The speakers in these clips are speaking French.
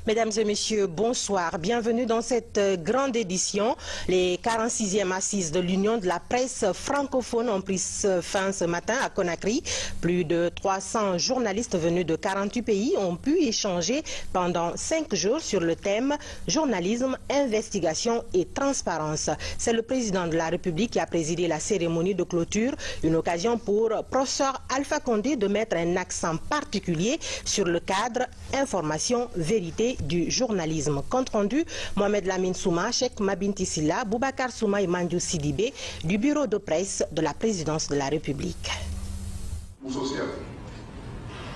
Mesdames et messieurs, bonsoir. Bienvenue dans cette grande édition. Les 46e assises de l'Union de la presse francophone ont pris fin ce matin à Conakry. Plus de 300 journalistes venus de 48 pays ont pu échanger pendant 5 jours sur le thème journalisme, investigation et transparence. C'est le président de la République qui a présidé la cérémonie de clôture, une occasion pour professeur Alpha Condé de mettre un accent particulier sur le cadre information, vérité du journalisme. Compte rendu, Mohamed Lamine Souma, Cheikh Mabinti Silla, Boubacar Souma et Mandou Sidibé du bureau de presse de la présidence de la République.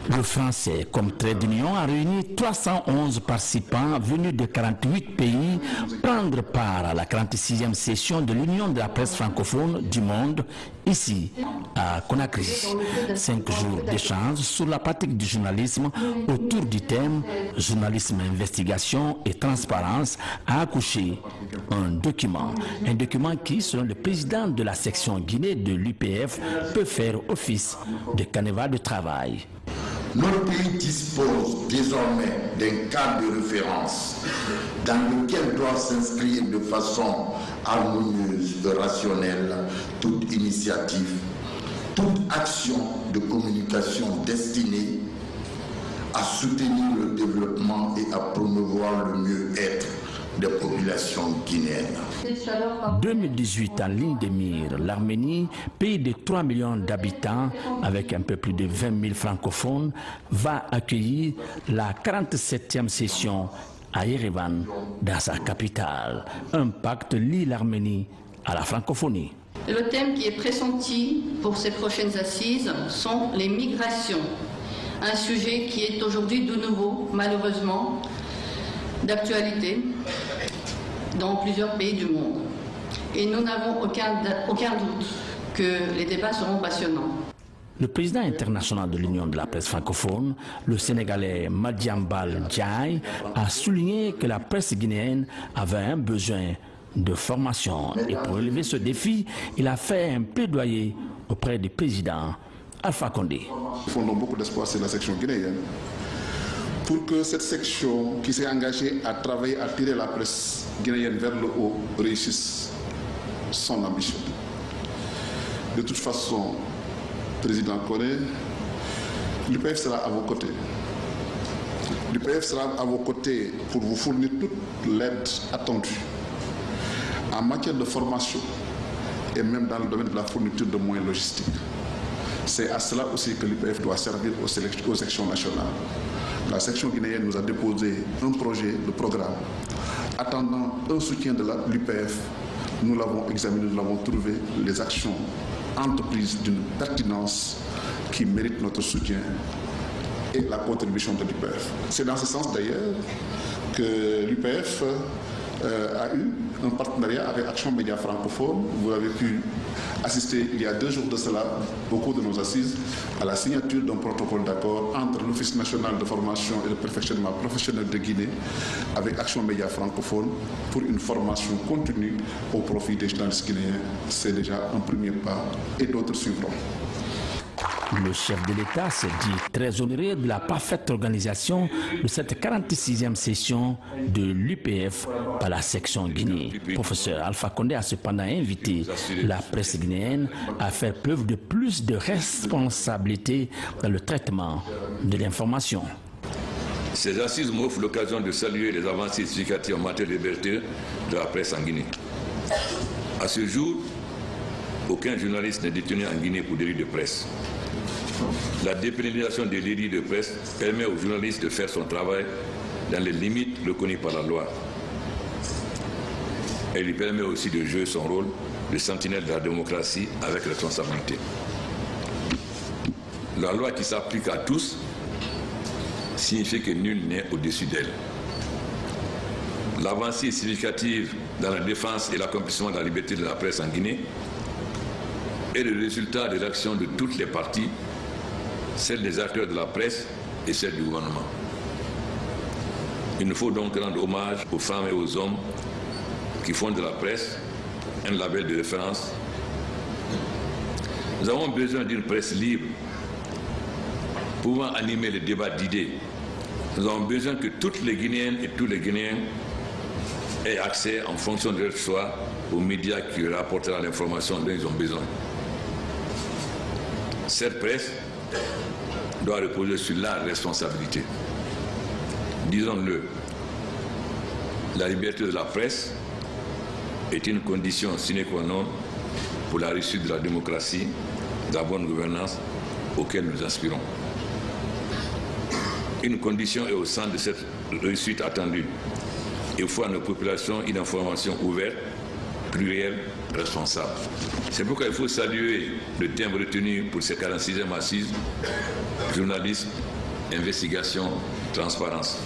Le français, comme trait d'union, a réuni 311 participants venus de 48 pays prendre part à la 46e session de l'Union de la presse francophone du monde, ici à Conakry. 5 jours d'échange sur la pratique du journalisme autour du thème journalisme, investigation et transparence a accouché un document qui, selon le président de la section Guinée de l'UPF, peut faire office de canevas de travail. Notre pays dispose désormais d'un cadre de référence dans lequel doit s'inscrire de façon harmonieuse et rationnelle toute initiative, toute action de communication destinée à soutenir le développement et à promouvoir le mieux-être des populations guinéennes. 2018, en ligne de mire, l'Arménie, pays de 3 millions d'habitants avec un peu plus de 20 000 francophones, va accueillir la 47e session à Yerevan, dans sa capitale. Un pacte lie l'Arménie à la francophonie. Le thème qui est pressenti pour ces prochaines assises sont les migrations, un sujet qui est aujourd'hui de nouveau, malheureusement, d'actualité dans plusieurs pays du monde. Et nous n'avons aucun doute que les débats seront passionnants. Le président international de l'Union de la presse francophone, le Sénégalais Madiambal Diaye, a souligné que la presse guinéenne avait un besoin de formation. Et pour relever ce défi, il a fait un plaidoyer auprès du président Alpha Condé. Nous fondons beaucoup d'espoir sur la section guinéenne, pour que cette section qui s'est engagée à travailler, à tirer la presse guinéenne vers le haut, réussisse son ambition. De toute façon, Président Condé, l'UPF sera à vos côtés. L'UPF sera à vos côtés pour vous fournir toute l'aide attendue en matière de formation et même dans le domaine de la fourniture de moyens logistiques. C'est à cela aussi que l'UPF doit servir aux sections nationales. La section guinéenne nous a déposé un projet de programme. Attendant un soutien de l'UPF, nous l'avons examiné, nous l'avons trouvé, les actions entreprises d'une pertinence qui méritent notre soutien et la contribution de l'UPF. C'est dans ce sens d'ailleurs que l'UPF a eu un partenariat avec Action Média francophone. Vous avez pu assister il y a 2 jours de cela, au cours de nos assises, à la signature d'un protocole d'accord entre l'Office national de formation et de perfectionnement professionnel de Guinée avec Action Média francophone pour une formation continue au profit des journalistes guinéens. C'est déjà un premier pas et d'autres suivront. Le chef de l'État s'est dit très honoré de la parfaite organisation de cette 46e session de l'UPF par la section Guinée. Le professeur Alpha Condé a cependant invité la presse guinéenne à faire preuve de plus de responsabilité dans le traitement de l'information. Ces assises m'offrent l'occasion de saluer les avancées significatives en matière de liberté de la presse en Guinée. À ce jour, aucun journaliste n'est détenu en Guinée pour délit de presse. La dépénalisation des délits de presse permet aux journalistes de faire son travail dans les limites reconnues par la loi. Elle lui permet aussi de jouer son rôle de sentinelle de la démocratie avec responsabilité. La loi qui s'applique à tous signifie que nul n'est au-dessus d'elle. L'avancée significative dans la défense et l'accomplissement de la liberté de la presse en Guinée est le résultat de l'action de toutes les parties, celle des acteurs de la presse et celle du gouvernement. Il nous faut donc rendre hommage aux femmes et aux hommes qui font de la presse un label de référence. Nous avons besoin d'une presse libre, pouvant animer le débat d'idées Nous avons besoin que toutes les Guinéennes et tous les Guinéens aient accès en fonction de leur choix aux médias qui leur apporteront l'information dont ils ont besoin. Cette presse doit reposer sur la responsabilité. Disons-le, la liberté de la presse est une condition sine qua non pour la réussite de la démocratie, de la bonne gouvernance auquel nous aspirons. Une condition est au centre de cette réussite attendue. Il faut à nos populations une information ouverte, plurielle, responsable. C'est pourquoi il faut saluer le thème retenu pour ces 46e assises: journalisme, investigation, transparence.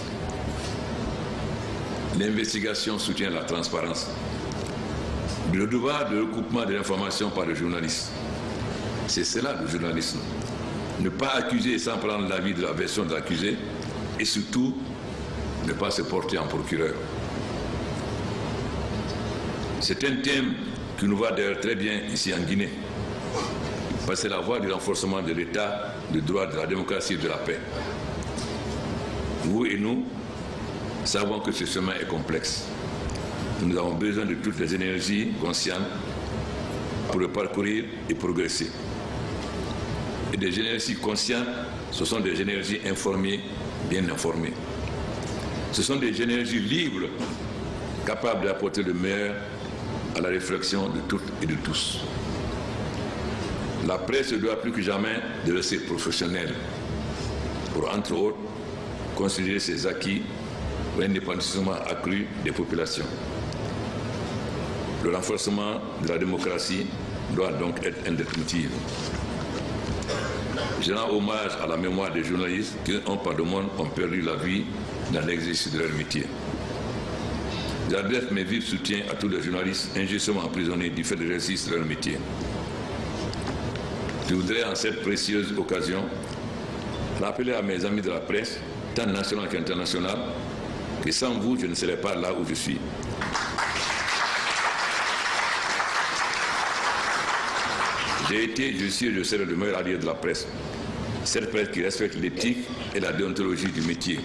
L'investigation soutient la transparence. Le devoir de recoupement de l'information par le journaliste. C'est cela le journalisme. Ne pas accuser sans prendre l'avis de la version de l'accusé et surtout ne pas se porter en procureur. C'est un thème qui nous va d'ailleurs très bien ici en Guinée. Parce que c'est la voie du renforcement de l'État, du droit, de la démocratie et de la paix. Vous et nous savons que ce chemin est complexe. Nous avons besoin de toutes les énergies conscientes pour le parcourir et progresser. Et des énergies conscientes, ce sont des énergies informées, bien informées. Ce sont des énergies libres, capables d'apporter le meilleur à la réflexion de toutes et de tous. La presse doit plus que jamais de rester professionnelle pour, entre autres, considérer ses acquis pour l'indépendantissement accru des populations. Le renforcement de la démocratie doit donc être indéfinitif. Je rends hommage à la mémoire des journalistes qui, un par le monde, ont perdu la vie dans l'exercice de leur métier. J'adresse mes vifs soutiens à tous les journalistes injustement emprisonnés du fait de l'exercice de leur métier. Je voudrais, en cette précieuse occasion, rappeler à mes amis de la presse, tant nationale qu'internationale, que sans vous, je ne serais pas là où je suis. J'ai été, je suis et je serai le meilleur allié de la presse. Cette presse qui respecte l'éthique et la déontologie du métier.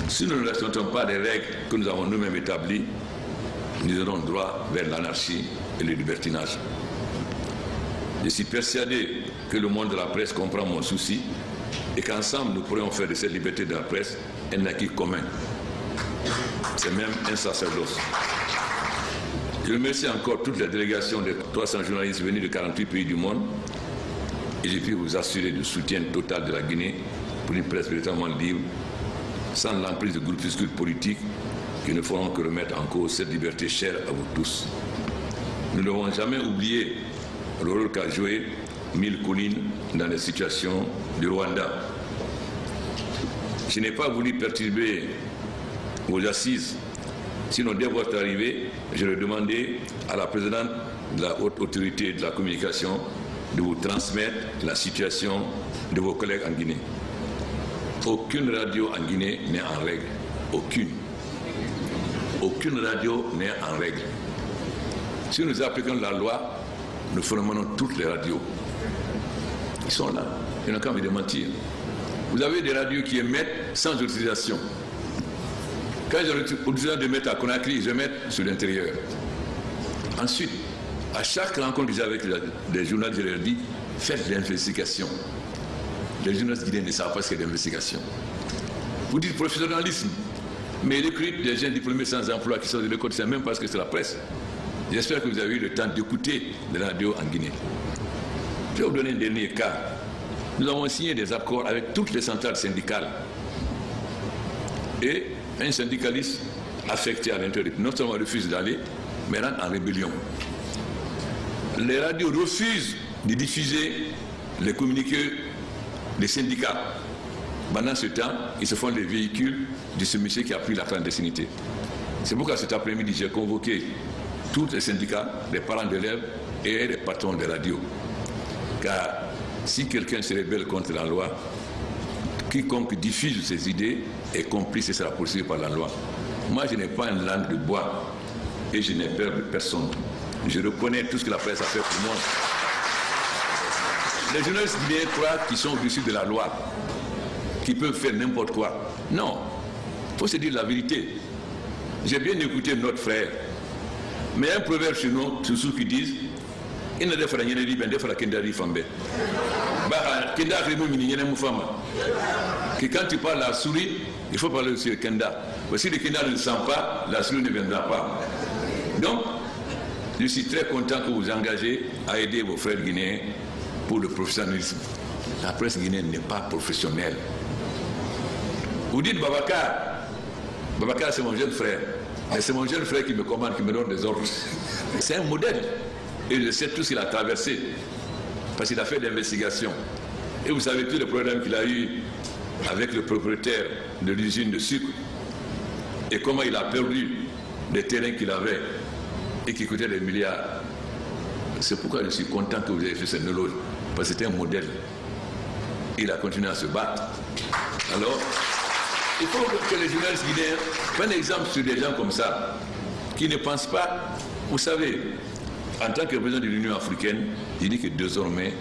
Si nous ne respectons pas les règles que nous avons nous-mêmes établies, nous aurons droit vers l'anarchie et le libertinage. Je suis persuadé que le monde de la presse comprend mon souci et qu'ensemble nous pourrions faire de cette liberté de la presse un acquis commun. C'est même un sacerdoce. Je remercie encore toutes les délégations de 300 journalistes venus de 48 pays du monde et je puis vous assurer du soutien total de la Guinée pour une presse véritablement libre, sans l'emprise de groupuscules politiques qui ne feront que remettre en cause cette liberté chère à vous tous. Nous ne devons jamais oublier le rôle qu'a joué Mille Collines dans les situations du Rwanda. Je n'ai pas voulu perturber vos assises. Sinon, dès votre arrivée, je vais demander à la présidente de la haute autorité de la communication de vous transmettre la situation de vos collègues en Guinée. Aucune radio en Guinée n'est en règle. Aucune. Aucune radio n'est en règle. Si nous appliquons la loi, nous fermons toutes les radios. Ils sont là. Ils n'ont qu'à me démentir. Vous avez des radios qui émettent sans autorisation. Quand j'ai l'autorisation de mettre à Conakry, je vais mettre sur l'intérieur. Ensuite, à chaque rencontre que j'ai avec les journalistes, je leur dis, faites l'investigation. Les journalistes guinéens ne savent pas ce qu'est l'investigation. Vous dites professionnalisme, mais ils recrutent des jeunes diplômés sans emploi qui sont de l'école, c'est même parce que c'est la presse. J'espère que vous avez eu le temps d'écouter les radios en Guinée. Je vais vous donner un dernier cas. Nous avons signé des accords avec toutes les centrales syndicales. Et un syndicaliste affecté à l'intérieur, non seulement refuse d'aller, mais rentre en rébellion. Les radios refusent de diffuser les communiqués des syndicats. Pendant ce temps, ils se font des véhicules de ce monsieur qui a pris la clandestinité. C'est pourquoi cet après-midi, j'ai convoqué tous les syndicats, les parents d'élèves et les patrons des radios. Car si quelqu'un se rébelle contre la loi, quiconque diffuse ses idées est complice et sera poursuivi par la loi. Moi, je n'ai pas une langue de bois et je n'ai peur de personne. Je reconnais tout ce que la presse a fait pour moi. Les journalistes guinéens croient qu'ils sont au-dessus de la loi. qui peuvent faire n'importe quoi. Non, il faut se dire la vérité. J'ai bien écouté notre frère. Mais il y a un proverbe chez nous, tous ceux qui disent il ne fera rien de bien, il fera qu'un fambe. Que quand tu parles à la souris, il faut parler aussi au kenda. Si le kenda ne sent pas, la souris ne viendra pas. Donc, je suis très content que vous vous engagez à aider vos frères guinéens pour le professionnalisme. La presse guinéenne n'est pas professionnelle. Vous dites Babacar. Babacar, c'est mon jeune frère. Et c'est mon jeune frère qui me commande, qui me donne des ordres. C'est un modèle. Et je sais tout ce qu'il a traversé. Parce qu'il a fait d'investigation. Et vous savez tous les problèmes qu'il a eu avec le propriétaire de l'usine de sucre. Et comment il a perdu les terrains qu'il avait et qui coûtaient des milliards. C'est pourquoi je suis content que vous ayez fait cette éloge. Parce que c'était un modèle. Il a continué à se battre. Alors, il faut que les journalistes guinéens prennent exemple sur des gens comme ça, qui ne pensent pas. Vous savez, en tant que président de l'Union africaine, il dit que désormais,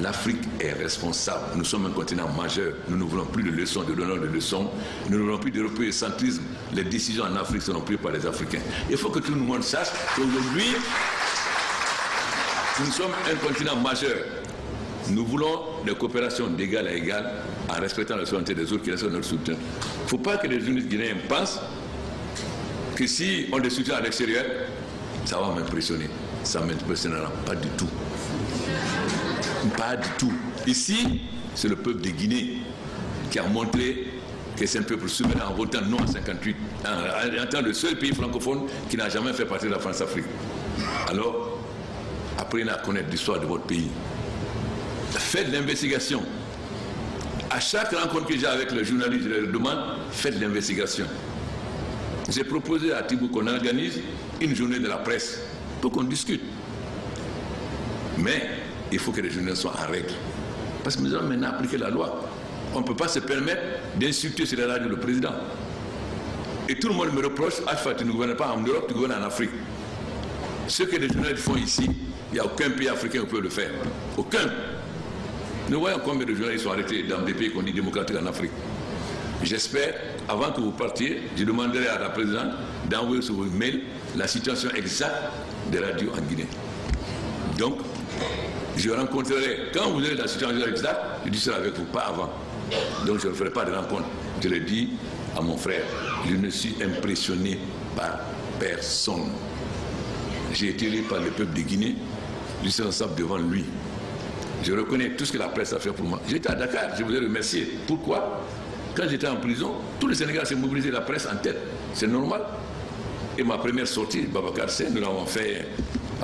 l'Afrique est responsable. Nous sommes un continent majeur. Nous ne voulons plus de leçons, de donneurs de leçons. Nous ne voulons plus d'européocentrisme. Les décisions en Afrique seront prises par les Africains. Il faut que tout le monde sache qu'aujourd'hui, nous sommes un continent majeur. Nous voulons des coopérations d'égal à égal en respectant la souveraineté des autres qui restent notre soutien. Il ne faut pas que les journalistes guinéens pensent que si on les soutient à l'extérieur, ça va m'impressionner. Ça ne m'impressionnera pas du tout. Pas du tout. Ici, c'est le peuple de Guinée qui a montré que c'est un peuple souverain en votant non en 58, en étant le seul pays francophone qui n'a jamais fait partie de la France-Afrique. Alors, apprenez à connaître l'histoire de votre pays. Faites l'investigation. À chaque rencontre que j'ai avec les journalistes, je leur demande, faites l'investigation. J'ai proposé à Thibou qu'on organise une journée de la presse pour qu'on discute. Mais il faut que les journalistes soient en règle. Parce que nous allons maintenant appliquer la loi. On ne peut pas se permettre d'insulter sur les radios le président. Et tout le monde me reproche, Alpha, tu ne gouvernes pas en Europe, tu gouvernes en Afrique. Ce que les journalistes font ici, il n'y a aucun pays africain qui peut le faire. Aucun. Nous voyons combien de journalistes sont arrêtés dans des pays qu'on dit démocratiques en Afrique. J'espère, avant que vous partiez, je demanderai à la présidente d'envoyer sur vos mails la situation exacte des radios en Guinée. Donc, je rencontrerai, quand vous avez la situation exacte, je discuterai avec vous, pas avant. Donc je ne ferai pas de rencontre. Je le dis à mon frère, je ne suis impressionné par personne. J'ai été élu par le peuple de Guinée, je suis responsable devant lui. Je reconnais tout ce que la presse a fait pour moi. J'étais à Dakar, je vous ai remercié. Pourquoi? Quand j'étais en prison, tout le Sénégal s'est mobilisé, la presse en tête. C'est normal. Et ma première sortie, Babacar Sène, nous l'avons fait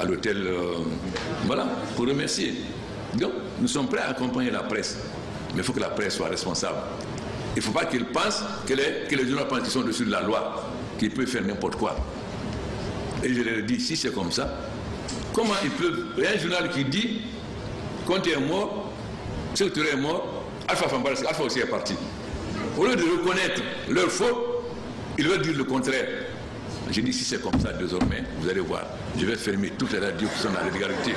à l'hôtel, voilà, pour remercier. Donc, nous sommes prêts à accompagner la presse. Mais il faut que la presse soit responsable. Il ne faut pas qu'ils pensent, que les journalistes pensent qu'ils sont dessus de la loi, qu'ils peuvent faire n'importe quoi. Et je leur dis, si c'est comme ça, comment ils peuvent... Il y a un journal qui dit, quand tu es mort, si tu es mort, Alpha Fambaras, Alpha aussi est parti. Au lieu de reconnaître leur faute, ils veulent dire le contraire. J'ai dit, si c'est comme ça désormais, vous allez voir, je vais fermer toutes les radios qui sont dans l'illégalité.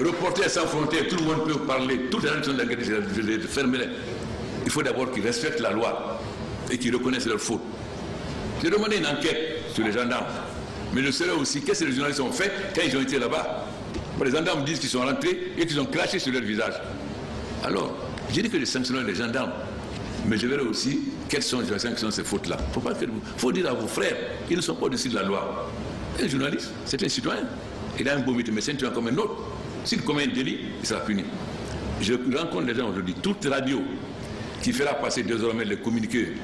Reporters sans frontières, tout le monde peut parler, toutes les radios sont dans l'illégalité, je vais fermer. Il faut d'abord qu'ils respectent la loi et qu'ils reconnaissent leurs fautes. J'ai demandé une enquête sur les gendarmes, mais je saurais aussi qu'est-ce que les journalistes ont fait quand ils ont été là-bas. Les gendarmes disent qu'ils sont rentrés et qu'ils ont craché sur leur visage. Alors, j'ai dit que je sanctionnerai les gendarmes, mais je verrai aussi quelles sont ces fautes-là. Il faut dire à vos frères qu'ils ne sont pas au-dessus de la loi. Un journaliste, c'est un citoyen. Il a un beau métier, mais c'est un citoyen comme un autre. S'il commet un délit, il sera puni. Je rencontre les gens aujourd'hui. Toute radio qui fera passer désormais les communiqués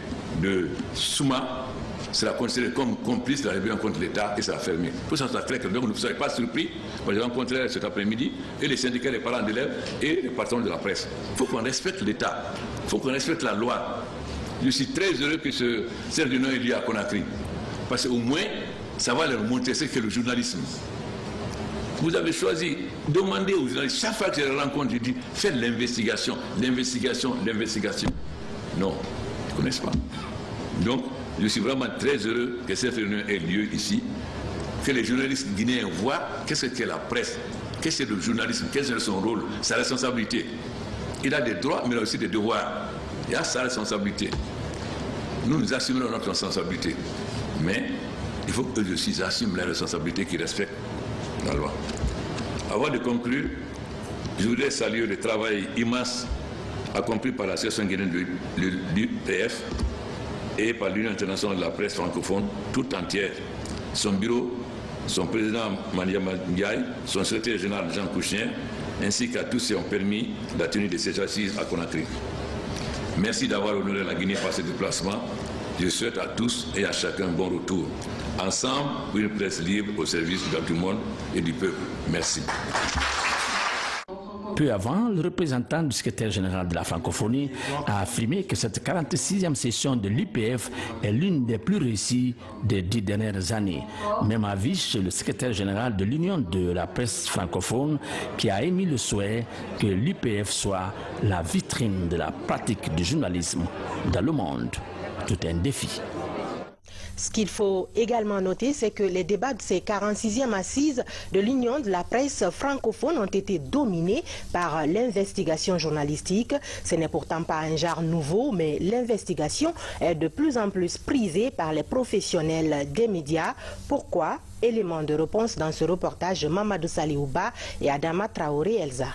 de Souma sera considérée comme complice de la rébellion contre l'État et sera fermée. Pour ça, c'est très clair. Donc, vous ne serez pas surpris. Moi, je rencontrerai cet après-midi et les syndicats, les parents d'élèves et les patrons de la presse. Il faut qu'on respecte l'État. Il faut qu'on respecte la loi. Je suis très heureux que cette réunion ait lieu à Conakry. Parce qu'au moins, ça va leur montrer ce qu'est le journalisme. Vous avez choisi, demandez aux journalistes, chaque fois que je les rencontre, je dis, faites l'investigation, l'investigation, l'investigation. Non, ils ne connaissent pas. Donc, je suis vraiment très heureux que cette réunion ait lieu ici, que les journalistes guinéens voient qu'est-ce qu'est la presse, qu'est-ce que le journalisme, quel est son rôle, sa responsabilité. Il a des droits, mais il a aussi des devoirs. Il y a sa responsabilité. Nous assumons notre responsabilité. Mais il faut que eux aussi assument la responsabilité qui respectent la loi. Avant de conclure, je voudrais saluer le travail immense accompli par la section guinéenne de l'UPF et par l'Union internationale de la presse francophone tout entière. Son bureau, son président Maniama Ndiaye, son secrétaire général Jean Kouchner, ainsi qu'à tous ceux qui ont permis la tenue de ces assises à Conakry. Merci d'avoir honoré la Guinée par ce déplacement. Je souhaite à tous et à chacun un bon retour. Ensemble, une presse libre au service du monde et du peuple. Merci. Peu avant, le représentant du secrétaire général de la francophonie a affirmé que cette 46e session de l'UPF est l'une des plus réussies des 10 dernières années. Même avis chez le secrétaire général de l'Union de la presse francophone qui a émis le souhait que l'UPF soit la vitrine de la pratique du journalisme dans le monde. Tout un défi. Ce qu'il faut également noter, c'est que les débats de ces 46e assises de l'Union de la presse francophone ont été dominés par l'investigation journalistique. Ce n'est pourtant pas un genre nouveau, mais l'investigation est de plus en plus prisée par les professionnels des médias. Pourquoi? Élément de réponse dans ce reportage de Mamadou Saliouba et Adama Traoré Elsa.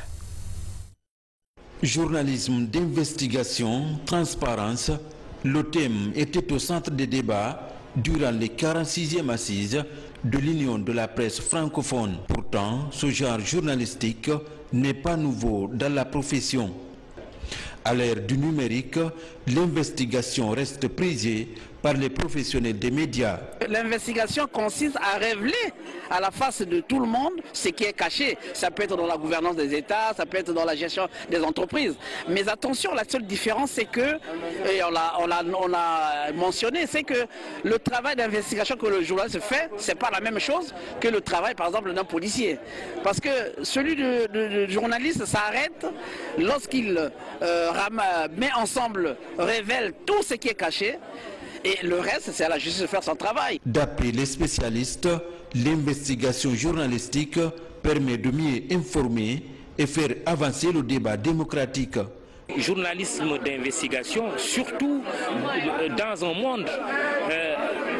Journalisme d'investigation, transparence, le thème était au centre des débats durant les 46e assises de l'Union de la presse francophone. Pourtant, ce genre journalistique n'est pas nouveau dans la profession. À l'ère du numérique, l'investigation reste prisée par les professionnels des médias. L'investigation consiste à révéler à la face de tout le monde ce qui est caché. Ça peut être dans la gouvernance des États, ça peut être dans la gestion des entreprises. Mais attention, la seule différence c'est que, et on l'a mentionné, c'est que le travail d'investigation que le journaliste fait, c'est pas la même chose que le travail par exemple d'un policier. Parce que celui du journaliste s'arrête lorsqu'il met ensemble, révèle tout ce qui est caché. Et le reste, c'est à la justice de faire son travail. D'après les spécialistes, l'investigation journalistique permet de mieux informer et faire avancer le débat démocratique. Journalisme d'investigation, surtout dans un monde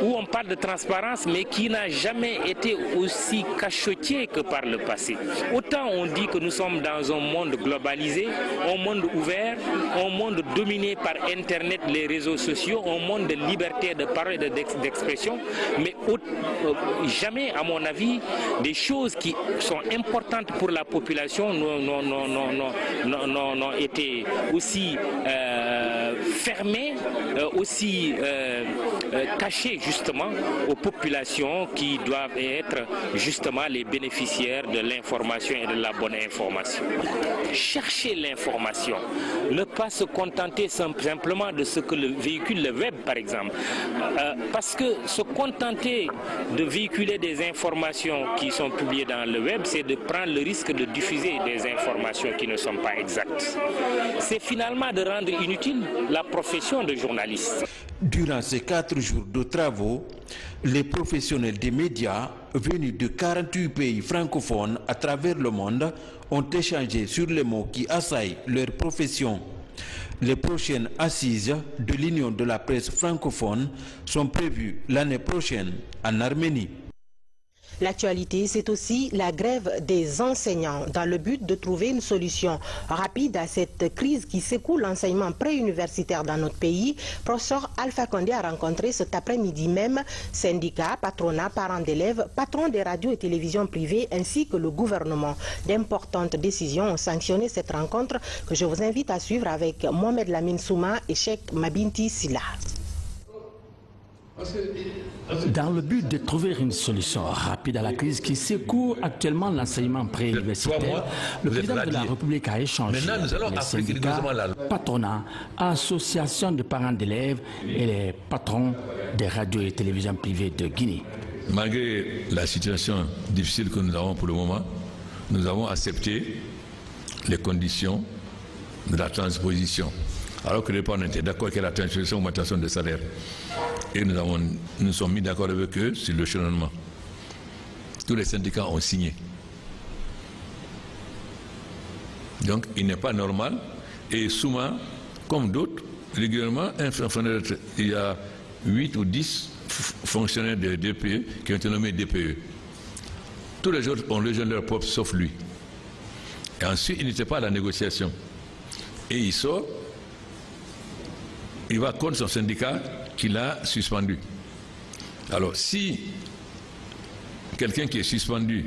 où on parle de transparence, mais qui n'a jamais été aussi cachotier que par le passé. Autant on dit que nous sommes dans un monde globalisé, un monde ouvert, un monde dominé par Internet, les réseaux sociaux, un monde de liberté de parole et d'expression, mais jamais, à mon avis, des choses qui sont importantes pour la population n'ont été aussi fermées, aussi cachées justement aux populations qui doivent être justement les bénéficiaires de l'information et de la bonne information. Chercher l'information, ne pas se contenter simplement de ce que véhicule le web par exemple, parce que se contenter de véhiculer des informations qui sont publiées dans le web, c'est de prendre le risque de diffuser des informations qui ne sont pas exactes. C'est finalement de rendre inutile la profession de journaliste. Durant ces 4 jours de travaux, les professionnels des médias venus de 48 pays francophones à travers le monde ont échangé sur les mots qui assaillent leur profession. Les prochaines assises de l'Union de la presse francophone sont prévues l'année prochaine en Arménie. L'actualité, c'est aussi la grève des enseignants dans le but de trouver une solution rapide à cette crise qui secoue l'enseignement préuniversitaire dans notre pays. Professeur Alpha Condé a rencontré cet après-midi même syndicats, patronats, parents d'élèves, patrons des radios et télévisions privées ainsi que le gouvernement. D'importantes décisions ont sanctionné cette rencontre que je vous invite à suivre avec Mohamed Lamine Souma et Cheikh Mabinti Silla. Dans le but de trouver une solution rapide à la crise qui secoue actuellement l'enseignement préuniversitaire, le président de la République a échangé avec les syndicats, patronats, associations de parents d'élèves et les patrons des radios et télévisions privées de Guinée. Malgré la situation difficile que nous avons pour le moment, nous avons accepté les conditions de la transposition. Alors que les parents étaient d'accord avec la transposition, augmentation des salaires. Et nous sommes mis d'accord avec eux sur le changement. Tous les syndicats ont signé. Donc il n'est pas normal. Et souvent, comme d'autres, régulièrement un fonctionnaire, il y a 8 ou 10 fonctionnaires de DPE qui ont été nommés DPE. Tous les autres ont rejoint leur propre, sauf lui. Et ensuite, il n'était pas à la négociation. Et il sort, il va contre son syndicat qui l'a suspendu. Alors, si quelqu'un qui est suspendu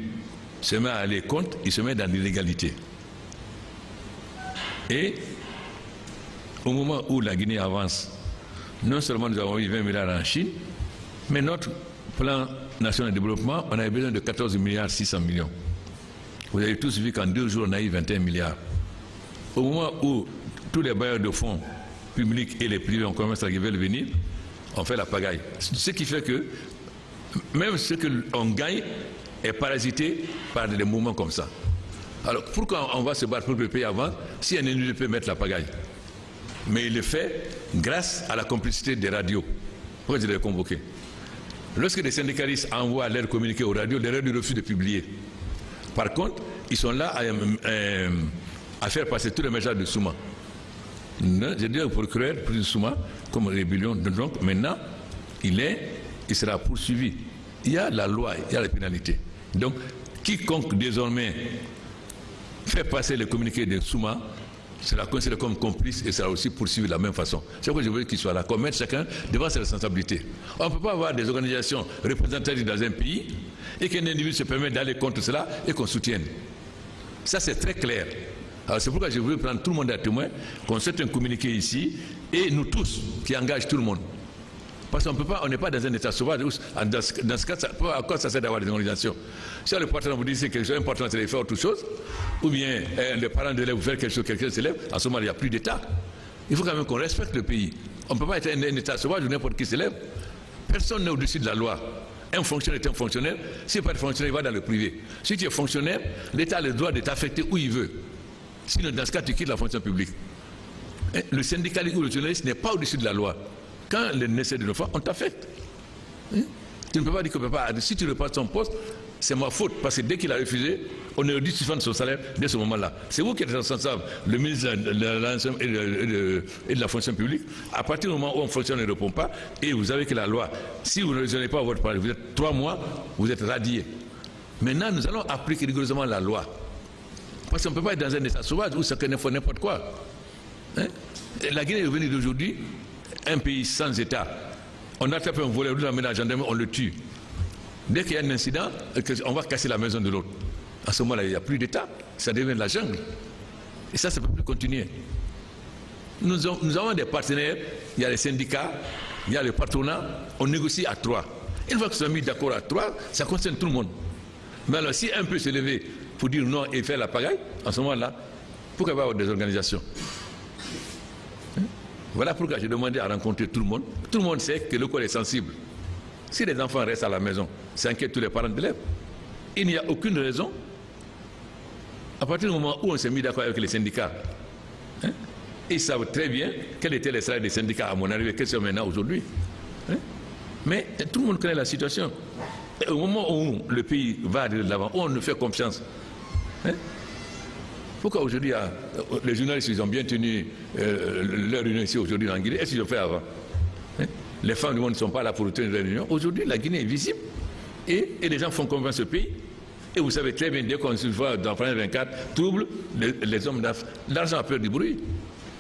se met à aller contre, il se met dans l'illégalité. Et au moment où la Guinée avance, non seulement nous avons eu 20 milliards en Chine, mais notre plan national de développement, on avait besoin de 14 milliards 600 millions. Vous avez tous vu qu'en 2 jours, on a eu 21 milliards. Au moment où tous les bailleurs de fonds publics et les privés ont commencé à venir, on fait la pagaille. Ce qui fait que même ce qu'on gagne est parasité par des mouvements comme ça. Alors pourquoi on va se battre pour que le pays avance si un ennemi peut mettre la pagaille? Mais il le fait grâce à la complicité des radios. Pourquoi je l'ai convoqué? Lorsque des syndicalistes envoient leur communiqué aux radios, les radios refusent de publier. Par contre, ils sont là à faire passer tous les messages de Souma. Je dis au procureur, plus de Souma, comme rébellion. Donc maintenant, il sera poursuivi. Il y a la loi, il y a les pénalités. Donc, quiconque désormais fait passer le communiqué de Souma sera considéré comme complice et sera aussi poursuivi de la même façon. C'est pourquoi je veux qu'il soit là, qu'on mette chacun devant ses responsabilités. On ne peut pas avoir des organisations représentatives dans un pays et qu'un individu se permet d'aller contre cela et qu'on soutienne. Ça, c'est très clair. Alors c'est pourquoi je veux prendre tout le monde à témoin, qu'on sorte un communiqué ici, et nous tous, qui engagent tout le monde. Parce qu'on peut pas, on n'est pas dans un état sauvage. Dans ce cas, à quoi ça sert d'avoir des organisations? Si le partenaire vous dit que c'est quelque chose d'important, c'est de faire autre chose, ou bien les parents d'élèves vous faire quelque chose, quelqu'un s'élève, en ce moment il n'y a plus d'État. Il faut quand même qu'on respecte le pays. On ne peut pas être un état sauvage où n'importe qui s'élève. Personne n'est au-dessus de la loi. Un fonctionnaire est un fonctionnaire. S'il n'est pas de fonctionnaire, il va dans le privé. Si tu es fonctionnaire, l'État a le droit de t'affecter où il veut. Sinon, dans ce cas, tu quittes la fonction publique. Le syndicaliste ou le journaliste n'est pas au-dessus de la loi. Quand le nécessaire de nos fois, on t'affecte. Tu ne peux pas dire que si tu repasses ton poste, c'est ma faute. Parce que dès qu'il a refusé, on aurait dû suspendre son salaire dès ce moment-là. C'est vous qui êtes responsable, le ministre et de la fonction publique. À partir du moment où un fonctionnaire ne répond pas, et vous savez que la loi, si vous ne raisonnez pas votre parole, vous êtes 3 mois, vous êtes radié. Maintenant, nous allons appliquer rigoureusement la loi. Parce qu'on ne peut pas être dans un état sauvage où chacun fait n'importe quoi. La Guinée est devenue d'aujourd'hui un pays sans État. On attrape un voleur, on l'amène à la gendarmerie, on le tue. Dès qu'il y a un incident, on va casser la maison de l'autre. À ce moment-là, il n'y a plus d'État. Ça devient de la jungle. Et ça ne peut plus continuer. Nous avons des partenaires, il y a les syndicats, il y a le patronat, on négocie à 3. Une fois qu'ils sont mis d'accord à 3, ça concerne tout le monde. Mais alors, si un peut se lever pour dire non et faire la pagaille, en ce moment-là, pourquoi pas avoir des organisations? Voilà pourquoi j'ai demandé à rencontrer tout le monde. Tout le monde sait que le corps est sensible. Si les enfants restent à la maison, ça inquiète tous les parents d'élèves. Il n'y a aucune raison. À partir du moment où on s'est mis d'accord avec les syndicats, ils savent très bien quels étaient les salaires des syndicats à mon arrivée, qu'est-ce qu'ils sont maintenant aujourd'hui. Mais tout le monde connaît la situation. Et au moment où le pays va de l'avant, où on nous fait confiance, pourquoi aujourd'hui les journalistes ils ont bien tenu leur réunion ici aujourd'hui en Guinée? Est-ce qu'ils ont fait avant? Les femmes du monde ne sont pas là pour tenir leur réunion. Aujourd'hui, la Guinée est visible et les gens font confiance au pays. Et vous savez très bien, dès qu'on se voit dans France 24, trouble les hommes d'affaires. L'argent a peur du bruit.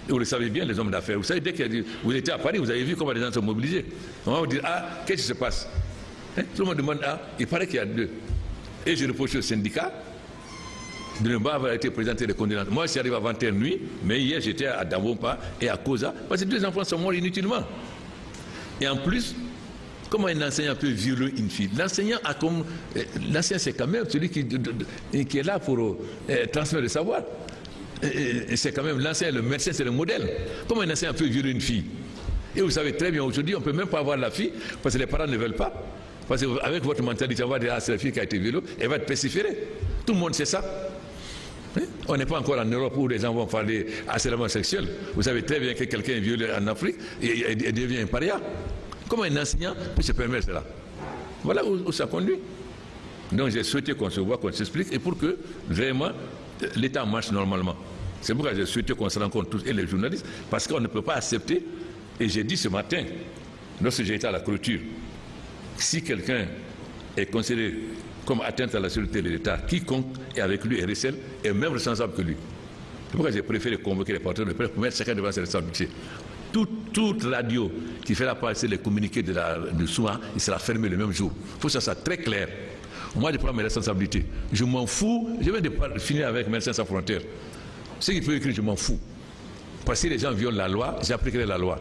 Et vous le savez bien, les hommes d'affaires. Vous savez, dès que vous étiez à Paris, vous avez vu comment les gens sont mobilisés. On va vous dire, qu'est-ce qui se passe? Tout le monde demande, il paraît qu'il y a 2. Et je reproche au syndicat de ne pas avoir été présenté les condoléances. Moi, j'arrive à 21 nuit, mais hier, j'étais à Dambompa et à Koza, parce que 2 enfants sont morts inutilement. Et en plus, comment un enseignant peut violer une fille? L'enseignant c'est quand même celui qui est là pour transmettre le savoir. C'est quand même l'enseignant, le médecin, c'est le modèle. Comment un enseignant peut violer une fille? Et vous savez très bien, aujourd'hui, on ne peut même pas avoir la fille, parce que les parents ne veulent pas. Parce qu'avec votre mentalité, on va dire, c'est la fille qui a été violée, elle va être pestiférée. Tout le monde sait ça. On n'est pas encore en Europe où les gens vont parler harcèlement sexuel. Vous savez très bien que quelqu'un est violé en Afrique et devient un paria. Comment un enseignant peut se permettre cela? Voilà où ça conduit. Donc j'ai souhaité qu'on se voit, qu'on s'explique, et pour que vraiment l'État marche normalement. C'est pourquoi j'ai souhaité qu'on se rencontre tous et les journalistes, parce qu'on ne peut pas accepter, et j'ai dit ce matin, lorsque j'ai été à la clôture, si quelqu'un est considéré comme atteinte à la sécurité de l'État, quiconque est avec lui est même responsable que lui. C'est pourquoi j'ai préféré convoquer les porteurs de presse pour mettre chacun devant ses responsabilités. Toute radio qui fait la passer les communiqués de Souma, il sera fermé le même jour. Il faut que ça soit très clair. Moi, je prends mes responsabilités. Je m'en fous. Je vais finir avec Médecins sans frontières. Ce qu'il peut écrire, je m'en fous. Parce que si les gens violent la loi, j'appliquerai la loi.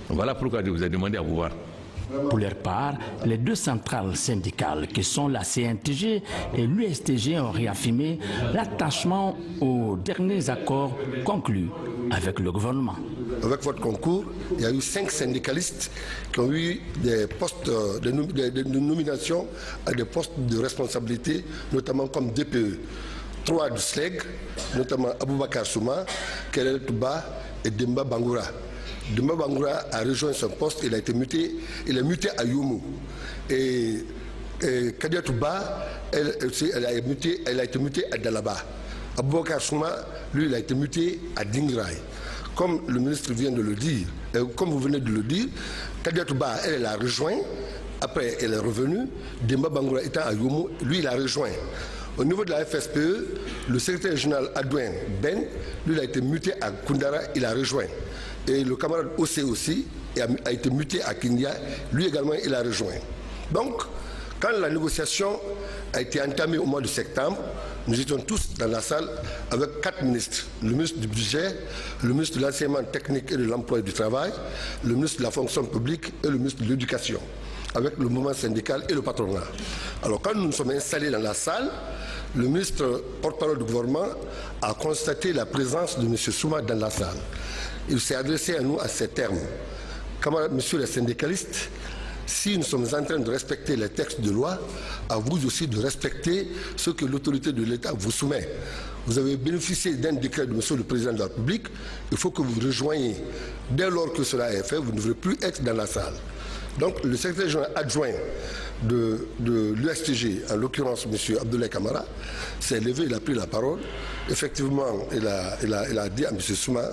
Voilà pourquoi je vous ai demandé à vous voir. Pour leur part, les deux centrales syndicales qui sont la CNTG et l'USTG ont réaffirmé l'attachement aux derniers accords conclus avec le gouvernement. Avec votre concours, il y a eu 5 syndicalistes qui ont eu des postes de nomination à des postes de responsabilité, notamment comme DPE. 3 du SLEG, notamment Aboubakar Souma, Kerel Touba et Demba Bangoura. Demba Bangoura a rejoint son poste, il est muté à Youmou. Et Kadia Touba, elle a été mutée à Dalaba. Aboubakar Souma, lui, il a été muté à Dingrai. Comme le ministre vient de le dire, comme vous venez de le dire, Kadia Touba, elle a rejoint, après elle est revenue. Demba Bangoura étant à Youmou, lui, il a rejoint. Au niveau de la FSPE, le secrétaire général adjoint Ben, lui, il a été muté à Koundara, il a rejoint. Et le camarade Ossé aussi a été muté à Kindia, lui également, il a rejoint. Donc, quand la négociation a été entamée au mois de septembre, nous étions tous dans la salle avec 4 ministres. Le ministre du Budget, le ministre de l'Enseignement technique et de l'Emploi et du Travail, le ministre de la Fonction publique et le ministre de l'Éducation, avec le mouvement syndical et le patronat. Alors quand nous nous sommes installés dans la salle, le ministre porte-parole du gouvernement a constaté la présence de M. Souma dans la salle. Il s'est adressé à nous à ces termes. Camarades, messieurs les syndicalistes, si nous sommes en train de respecter les textes de loi, à vous aussi de respecter ce que l'autorité de l'État vous soumet. Vous avez bénéficié d'un décret de Monsieur le Président de la République, il faut que vous rejoigniez. Dès lors que cela est fait, vous ne devrez plus être dans la salle. Donc le secrétaire général adjoint de l'USTG, en l'occurrence M. Abdoulaye Kamara, s'est levé, il a pris la parole. Effectivement, il a dit à M. Souma,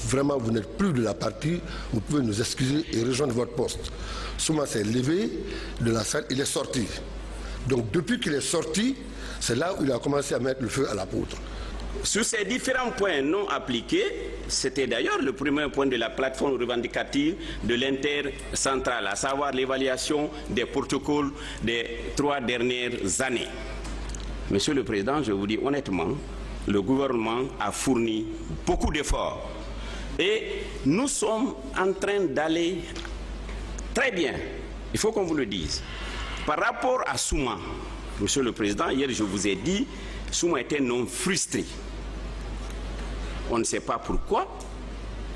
vraiment vous n'êtes plus de la partie, vous pouvez nous excuser et rejoindre votre poste. Souma s'est levé de la salle, il est sorti. Donc depuis qu'il est sorti, c'est là où il a commencé à mettre le feu à la poudre. Sur ces différents points non appliqués, c'était d'ailleurs le premier point de la plateforme revendicative de l'intercentrale, à savoir l'évaluation des protocoles des 3 dernières années. Monsieur le Président, je vous dis honnêtement, le gouvernement a fourni beaucoup d'efforts et nous sommes en train d'aller très bien, il faut qu'on vous le dise. Par rapport à Souma, Monsieur le Président, hier je vous ai dit, Souma était non frustré. On ne sait pas pourquoi.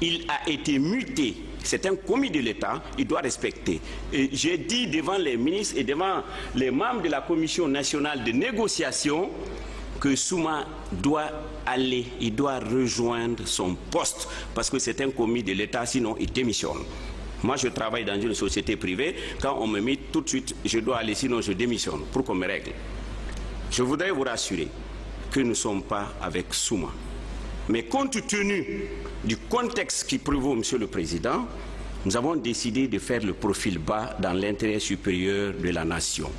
Il a été muté. C'est un commis de l'État, il doit respecter. Et j'ai dit devant les ministres et devant les membres de la Commission nationale de négociation que Souma doit aller, il doit rejoindre son poste parce que c'est un commis de l'État, sinon il démissionne. Moi, je travaille dans une société privée. Quand on me met tout de suite, je dois aller, sinon je démissionne pour qu'on me règle. Je voudrais vous rassurer que nous ne sommes pas avec Souma. Mais compte tenu du contexte qui prévaut, Monsieur le Président, nous avons décidé de faire le profil bas dans l'intérêt supérieur de la nation.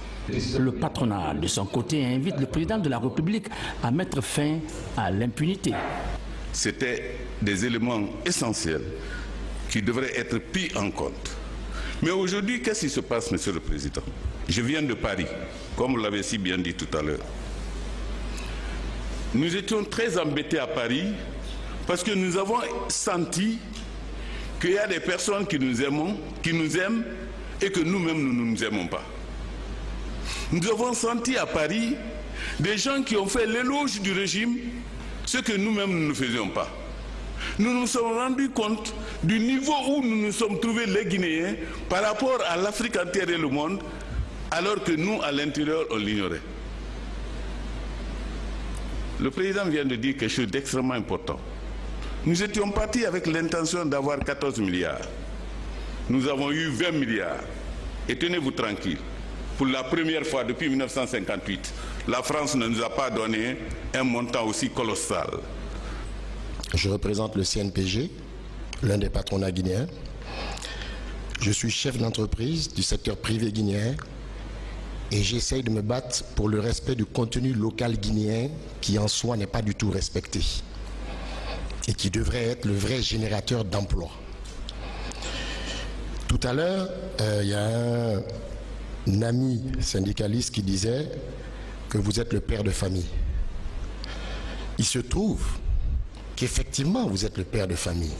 Le patronat, de son côté, invite le président de la République à mettre fin à l'impunité. C'était des éléments essentiels qui devraient être pris en compte. Mais aujourd'hui, qu'est-ce qui se passe, Monsieur le Président? Je viens de Paris, comme vous l'avez si bien dit tout à l'heure. Nous étions très embêtés à Paris parce que nous avons senti qu'il y a des personnes qui nous aiment et que nous-mêmes nous ne nous aimons pas. Nous avons senti à Paris des gens qui ont fait l'éloge du régime, ce que nous-mêmes nous ne faisions pas. Nous nous sommes rendus compte du niveau où nous nous sommes trouvés les Guinéens par rapport à l'Afrique entière et le monde, alors que nous, à l'intérieur, on l'ignorait. Le président vient de dire quelque chose d'extrêmement important. Nous étions partis avec l'intention d'avoir 14 milliards. Nous avons eu 20 milliards. Et tenez-vous tranquille, pour la première fois depuis 1958, la France ne nous a pas donné un montant aussi colossal. Je représente le CNPG, l'un des patronats guinéens. Je suis chef d'entreprise du secteur privé guinéen et j'essaye de me battre pour le respect du contenu local guinéen qui en soi n'est pas du tout respecté et qui devrait être le vrai générateur d'emplois. Tout à l'heure, il y a un ami syndicaliste qui disait que vous êtes le père de famille. Il se trouve qu'effectivement vous êtes le père de famille,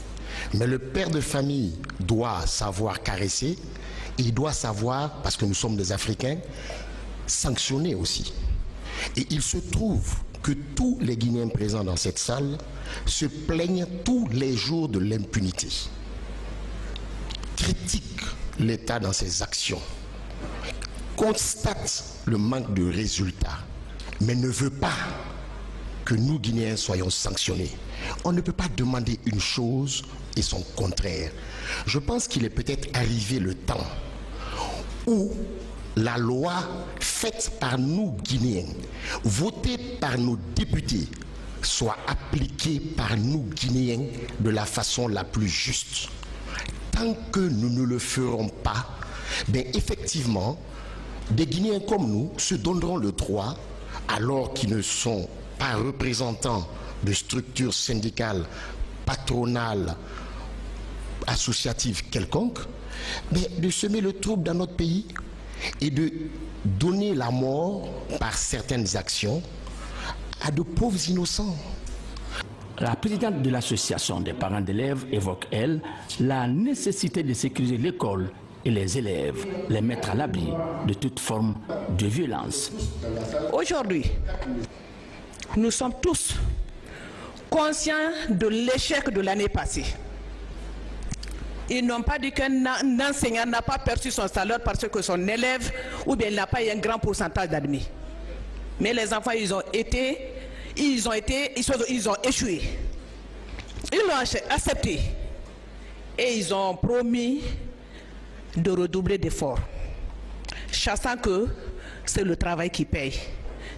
mais le père de famille doit savoir caresser et il doit savoir, parce que nous sommes des Africains, sanctionner aussi. Et il se trouve que tous les Guinéens présents dans cette salle se plaignent tous les jours de l'impunité, critiquent l'État dans ses actions, constatent le manque de résultats, mais ne veut pas que nous Guinéens soyons sanctionnés. On ne peut pas demander une chose et son contraire. Je pense qu'il est peut-être arrivé le temps où la loi faite par nous Guinéens, votée par nos députés, soit appliquée par nous Guinéens de la façon la plus juste. Tant que nous ne le ferons pas, bien effectivement, des Guinéens comme nous se donneront le droit, alors qu'ils ne sont pas représentants de structures syndicales, patronales, associatives quelconques, mais de semer le trouble dans notre pays et de donner la mort par certaines actions à de pauvres innocents. La présidente de l'association des parents d'élèves évoque, elle, la nécessité de sécuriser l'école et les élèves, les mettre à l'abri de toute forme de violence. Aujourd'hui, nous sommes tous conscients de l'échec de l'année passée. Ils n'ont pas dit qu'un enseignant n'a pas perçu son salaire parce que son élève ou bien il n'a pas eu un grand pourcentage d'admis. Mais les enfants, ils ont échoué. Ils l'ont accepté et ils ont promis de redoubler d'efforts, sachant que c'est le travail qui paye.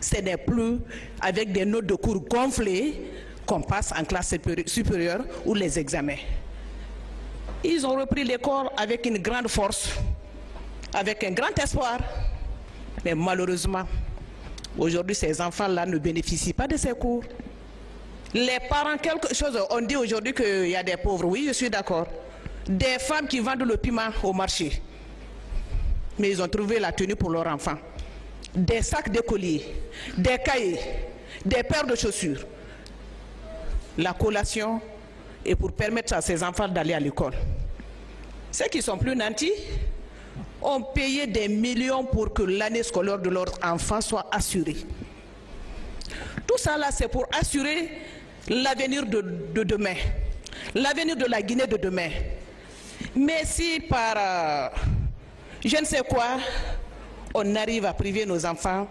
Ce n'est plus avec des notes de cours gonflées qu'on passe en classe supérieure ou les examens. Ils ont repris l'école avec une grande force, avec un grand espoir. Mais malheureusement, aujourd'hui, ces enfants-là ne bénéficient pas de ces cours. Les parents, quelque chose, on dit aujourd'hui qu'il y a des pauvres. Oui, je suis d'accord. Des femmes qui vendent le piment au marché. Mais ils ont trouvé la tenue pour leurs enfants. Des sacs d'écoliers, des cahiers, des paires de chaussures. La collation est pour permettre à ces enfants d'aller à l'école. Ceux qui sont plus nantis ont payé des millions pour que l'année scolaire de leurs enfants soit assurée. Tout ça là, c'est pour assurer l'avenir de demain, l'avenir de la Guinée de demain. Mais si par je ne sais quoi, on arrive à priver nos enfants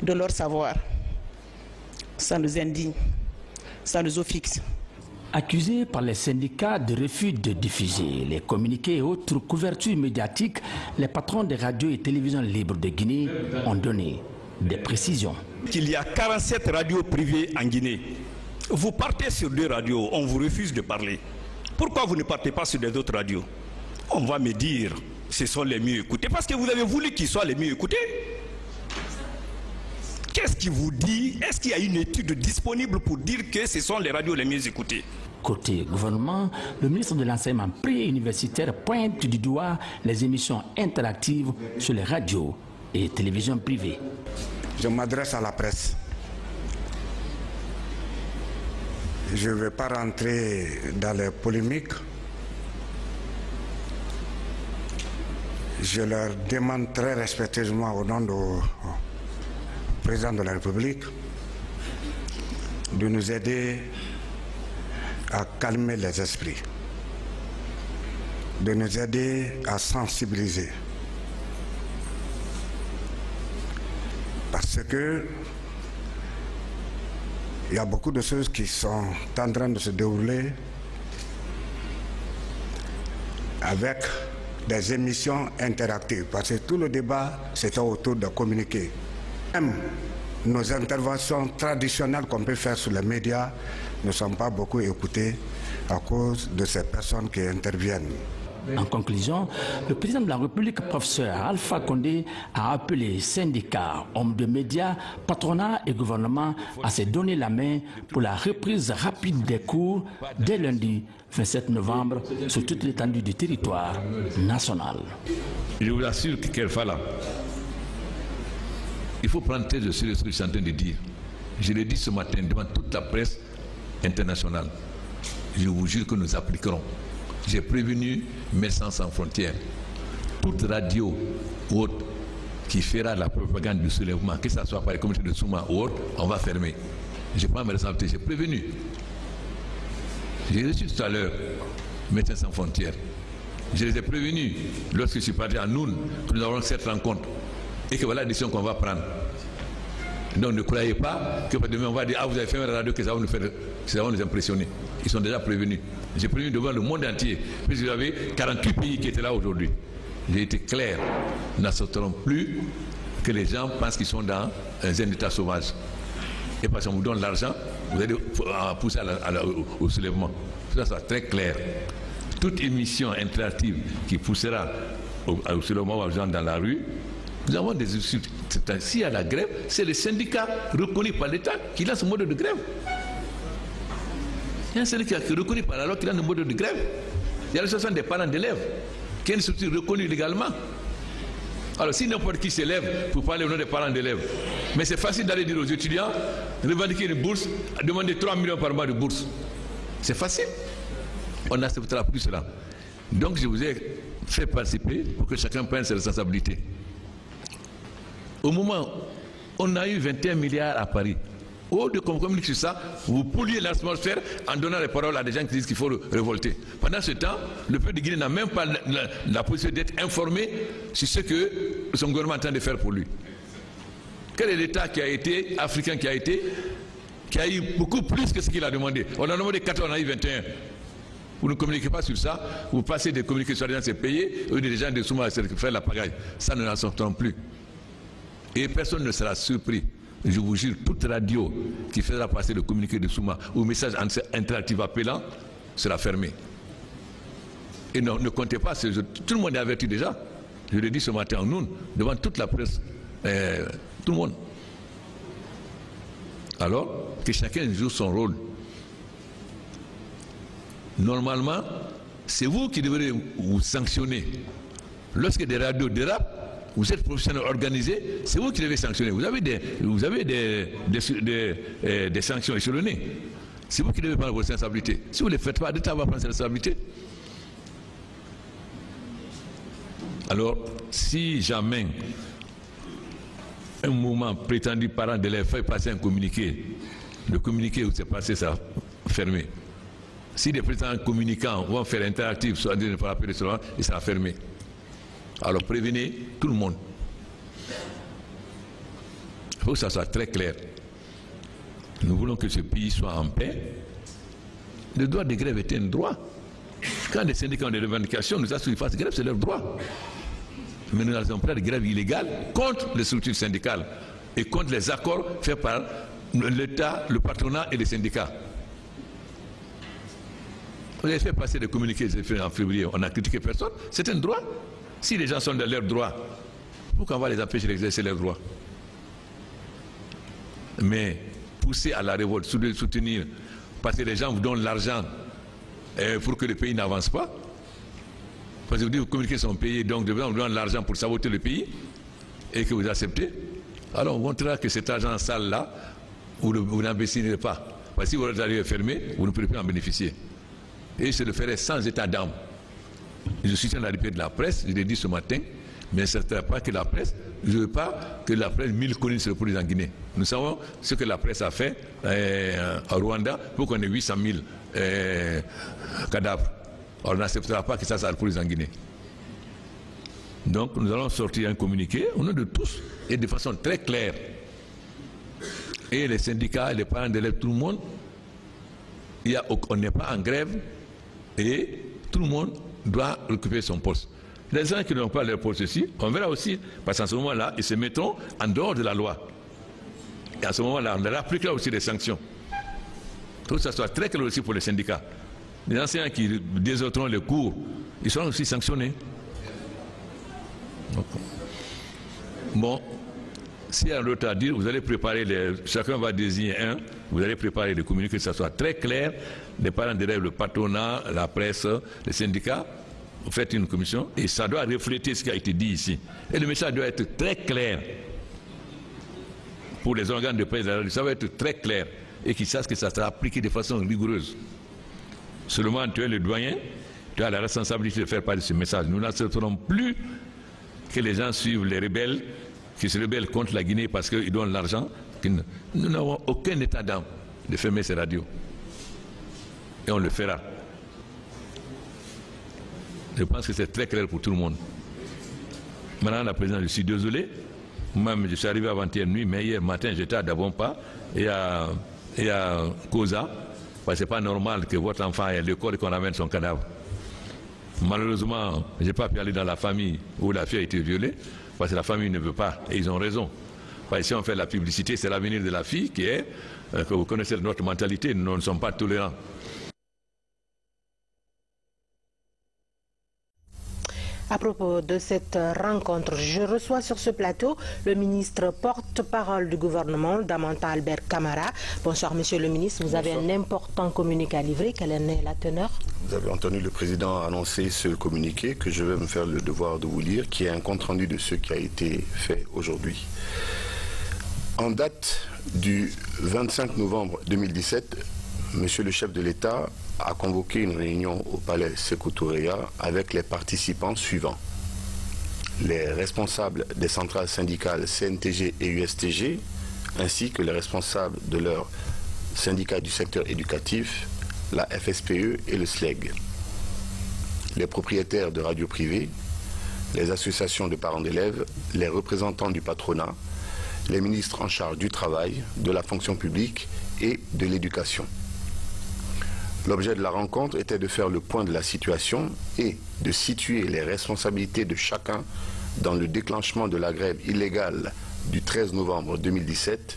de leur savoir, ça nous indigne, ça nous offense. Accusés par les syndicats de refus de diffuser les communiqués et autres couvertures médiatiques, les patrons des radios et télévisions libres de Guinée ont donné des précisions. Il y a 47 radios privées en Guinée. Vous partez sur 2 radios, on vous refuse de parler. Pourquoi vous ne partez pas sur les autres radios? On va me dire, ce sont les mieux écoutés, parce que vous avez voulu qu'ils soient les mieux écoutés. Qu'est-ce qui vous dit? Est-ce qu'il y a une étude disponible pour dire que ce sont les radios les mieux écoutées? Côté gouvernement, le ministre de l'enseignement préuniversitaire pointe du doigt les émissions interactives sur les radios et télévisions privées. Je m'adresse à la presse. Je ne vais pas rentrer dans les polémiques. Je leur demande très respectueusement au nom du président de la République de nous aider à calmer les esprits, de nous aider à sensibiliser. Parce que il y a beaucoup de choses qui sont en train de se dérouler avec des émissions interactives. Parce que tout le débat, c'était autour de communiquer. Même nos interventions traditionnelles qu'on peut faire sur les médias ne sont pas beaucoup écoutées à cause de ces personnes qui interviennent. En conclusion, le président de la République, professeur Alpha Condé, a appelé syndicats, hommes de médias, patronat et gouvernement à se donner la main pour la reprise rapide des cours dès lundi 27 novembre sur toute l'étendue du territoire national. Je vous assure qu'elle fait là. Il faut prendre très au sérieux ce que je suis en train de dire. Je l'ai dit ce matin devant toute la presse internationale. Je vous jure que nous appliquerons. J'ai prévenu Médecins sans frontières. Toute radio ou autre qui fera la propagande du soulèvement, que ce soit par les communautés de Souma ou autre, on va fermer. Je prends mes responsabilités, j'ai prévenu. J'ai reçu tout à l'heure Médecins sans frontières. Je les ai prévenus lorsque je suis parti à Noun, que nous aurons cette rencontre. Et que voilà la décision qu'on va prendre. Donc ne croyez pas que demain on va dire « Ah, vous avez fait une radio que ça va nous impressionner ». Ils sont déjà prévenus. J'ai prévenu devant le monde entier, puisque vous avez 48 pays qui étaient là aujourd'hui. J'ai été clair. Nous n'accepterons plus que les gens pensent qu'ils sont dans un état sauvage. Et parce qu'on vous donne l'argent, vous allez pousser au soulèvement. Ça sera très clair. Toute émission interactive qui poussera au soulèvement aux gens dans la rue, nous avons des issues. S'il y a la grève, c'est les syndicats reconnus par l'État qui lancent ce mode de grève. Il y a un syndicat qui est reconnu par la loi qui lance le mode de grève. Il y a l'association des parents d'élèves qui est une structure reconnue légalement. Alors si n'importe qui s'élève pour parler au nom des parents d'élèves, mais c'est facile d'aller dire aux étudiants, revendiquer une bourse, demander 3 millions par mois de bourse. C'est facile. On n'acceptera plus cela. Donc je vous ai fait participer pour que chacun prenne ses responsabilités. Au moment où on a eu 21 milliards à Paris, au lieu de communiquer sur ça, vous polluez l'atmosphère en donnant les paroles à des gens qui disent qu'il faut révolter. Pendant ce temps, le peuple de Guinée n'a même pas la possibilité d'être informé sur ce que son gouvernement est en train de faire pour lui. Quel est l'État qui a été, africain qui a eu beaucoup plus que ce qu'il a demandé? On a demandé 14, on a eu 21. Vous ne communiquez pas sur ça, vous passez des communiqués sur les gens, c'est payé, eux des gens de Souma, c'est faire la pagaille. Ça ne l'acceptons plus. Et personne ne sera surpris. Je vous jure, toute radio qui fera passer le communiqué de Souma ou message interactif appelant sera fermée. Et non, ne comptez pas, tout le monde est averti déjà. Je l'ai dit ce matin en Noun, devant toute la presse, tout le monde. Alors, que chacun joue son rôle. Normalement, c'est vous qui devrez vous sanctionner. Lorsque des radios dérapent, vous êtes professionnel organisé, c'est vous qui devez sanctionner. Vous avez des sanctions échelonnées. C'est vous qui devez prendre vos responsabilités. Si vous ne les faites pas, l'État va prendre ses responsabilités. Alors, si jamais un moment prétendu parent d'élève fait passer un communiqué, le communiqué où c'est passé, ça fermé. Si des prétendants communicants vont faire interactif, soit par appel de cela, il sera fermé. Alors prévenez tout le monde. Il faut que ça soit très clair. Nous voulons que ce pays soit en paix. Le droit de grève est un droit. Quand les syndicats ont des revendications, nous assurons qu'ils fassent grève, c'est leur droit. Mais nous n'avons pas de grève illégale contre les structures syndicales et contre les accords faits par l'État, le patronat et les syndicats. On a fait passer des communiqués en février, on n'a critiqué personne, c'est un droit. Si les gens sont dans leurs droits, pourquoi on va les empêcher d'exercer leurs droits? Mais pousser à la révolte, soutenir, parce que les gens vous donnent l'argent pour que le pays n'avance pas, parce que vous dites que vos communiqués sont payés, donc on vous donne l'argent pour saboter le pays, et que vous acceptez, alors on montrera que cet argent sale-là, vous n'en bénéficierez pas. Parce que si vous allez fermer, vous ne pourrez plus en bénéficier. Et je le ferai sans état d'âme. Je soutiens la liberté de la presse, je l'ai dit ce matin, mais ce n'est pas que la presse, je ne veux pas que la presse 1000 collines se reproduisent en Guinée. Nous savons ce que la presse a fait au Rwanda pour qu'on ait 800 000 cadavres. Alors on n'acceptera pas que ça se reproduise en Guinée. Donc nous allons sortir un communiqué au nom de tous et de façon très claire. Et les syndicats, les parents d'élèves, tout le monde, on n'est pas en grève et tout le monde doit occuper son poste. Les gens qui n'ont pas leur poste ici, on verra aussi, parce qu'en ce moment-là, ils se mettront en dehors de la loi. Et à ce moment-là, on appliquera aussi des sanctions. Pour que ça soit très clair aussi pour les syndicats. Les enseignants qui déserteront les cours, ils seront aussi sanctionnés. Donc, bon, s'il y a un autre à dire, vous allez préparer, chacun va désigner un, vous allez préparer les communiqués, que ça soit très clair, les parents d'élèves, le patronat, la presse, les syndicats, vous faites une commission et ça doit refléter ce qui a été dit ici. Et le message doit être très clair pour les organes de presse, ça va être très clair et qu'ils sachent que ça sera appliqué de façon rigoureuse. Seulement, tu es le doyen, tu as la responsabilité de faire part de ce message. Nous n'accepterons plus que les gens suivent les rebelles, qui se rebellent contre la Guinée parce qu'ils donnent l'argent. Nous n'avons aucun état d'âme de fermer ces radios. Et on le fera. Je pense que c'est très clair pour tout le monde. Madame la Présidente, je suis désolé. Moi-même, je suis arrivé avant-hier nuit, mais hier matin, j'étais à Dabompa et à Koza. Parce que ce n'est pas normal que votre enfant ait le corps et qu'on ramène son cadavre. Malheureusement, je n'ai pas pu aller dans la famille où la fille a été violée, parce que la famille ne veut pas, et ils ont raison. Parce que si on fait la publicité, c'est l'avenir de la fille qui est, que vous connaissez notre mentalité, nous ne sommes pas tolérants. À propos de cette rencontre, je reçois sur ce plateau le ministre porte-parole du gouvernement, Damanta Albert Camara. Bonsoir, monsieur le ministre. Vous avez un important communiqué à livrer. Quelle est la teneur? Vous avez entendu le président annoncer ce communiqué que je vais me faire le devoir de vous lire, qui est un compte-rendu de ce qui a été fait aujourd'hui. En date du 25 novembre 2017, monsieur le chef de l'État a convoqué une réunion au palais Sékou Touréa avec les participants suivants. Les responsables des centrales syndicales CNTG et USTG, ainsi que les responsables de leurs syndicats du secteur éducatif, la FSPE et le SLEG. Les propriétaires de radios privées, les associations de parents d'élèves, les représentants du patronat, les ministres en charge du travail, de la fonction publique et de l'éducation. L'objet de la rencontre était de faire le point de la situation et de situer les responsabilités de chacun dans le déclenchement de la grève illégale du 13 novembre 2017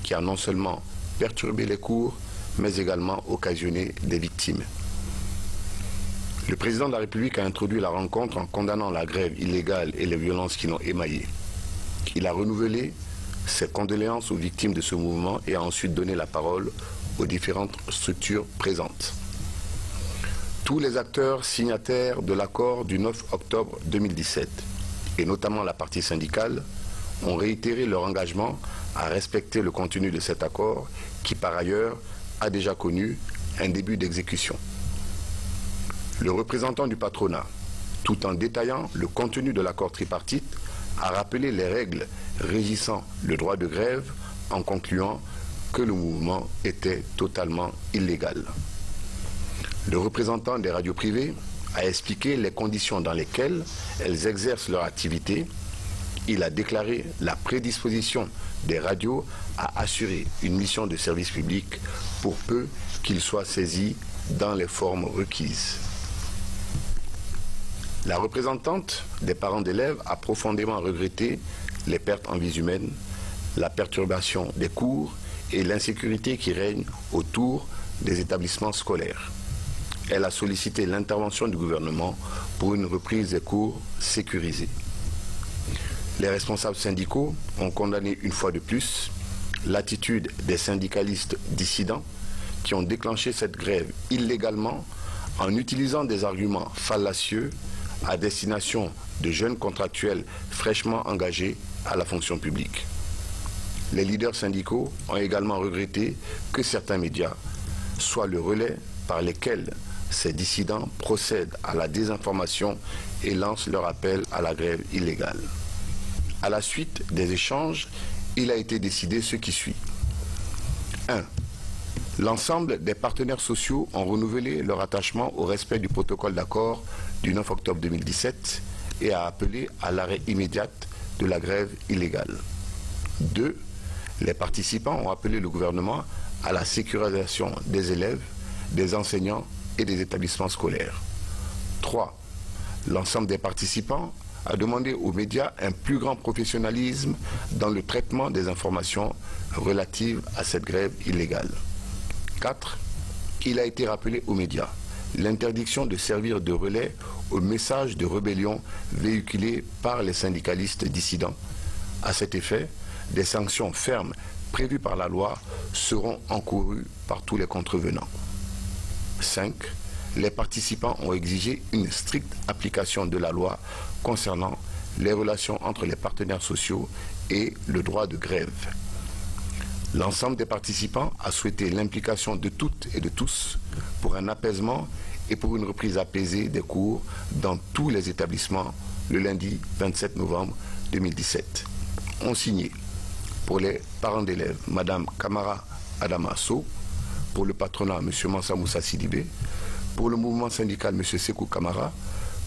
qui a non seulement perturbé les cours, mais également occasionné des victimes. Le président de la République a introduit la rencontre en condamnant la grève illégale et les violences qui l'ont émaillée. Il a renouvelé ses condoléances aux victimes de ce mouvement et a ensuite donné la parole aux différentes structures présentes. Tous les acteurs signataires de l'accord du 9 octobre 2017, et notamment la partie syndicale, ont réitéré leur engagement à respecter le contenu de cet accord qui, par ailleurs, a déjà connu un début d'exécution. Le représentant du patronat, tout en détaillant le contenu de l'accord tripartite, a rappelé les règles régissant le droit de grève en concluant que le mouvement était totalement illégal. Le représentant des radios privées a expliqué les conditions dans lesquelles elles exercent leur activité. Il a déclaré la prédisposition des radios à assurer une mission de service public pour peu qu'ils soient saisis dans les formes requises. La représentante des parents d'élèves a profondément regretté les pertes en vies humaines, la perturbation des cours et l'insécurité qui règne autour des établissements scolaires. Elle a sollicité l'intervention du gouvernement pour une reprise des cours sécurisés. Les responsables syndicaux ont condamné une fois de plus l'attitude des syndicalistes dissidents qui ont déclenché cette grève illégalement en utilisant des arguments fallacieux à destination de jeunes contractuels fraîchement engagés à la fonction publique. Les leaders syndicaux ont également regretté que certains médias soient le relais par lesquels ces dissidents procèdent à la désinformation et lancent leur appel à la grève illégale. À la suite des échanges, il a été décidé ce qui suit. 1. L'ensemble des partenaires sociaux ont renouvelé leur attachement au respect du protocole d'accord du 9 octobre 2017 et a appelé à l'arrêt immédiat de la grève illégale. 2. Les participants ont appelé le gouvernement à la sécurisation des élèves, des enseignants et des établissements scolaires. 3. L'ensemble des participants a demandé aux médias un plus grand professionnalisme dans le traitement des informations relatives à cette grève illégale. 4. Il a été rappelé aux médias l'interdiction de servir de relais aux messages de rébellion véhiculés par les syndicalistes dissidents. À cet effet, des sanctions fermes prévues par la loi seront encourues par tous les contrevenants. 5. Les participants ont exigé une stricte application de la loi concernant les relations entre les partenaires sociaux et le droit de grève. L'ensemble des participants a souhaité l'implication de toutes et de tous pour un apaisement et pour une reprise apaisée des cours dans tous les établissements le lundi 27 novembre 2017. Ont signé pour les parents d'élèves Mme Kamara Adamasso, pour le patronat M. Mansa Moussa Sidibé, pour le mouvement syndical M. Sekou Kamara,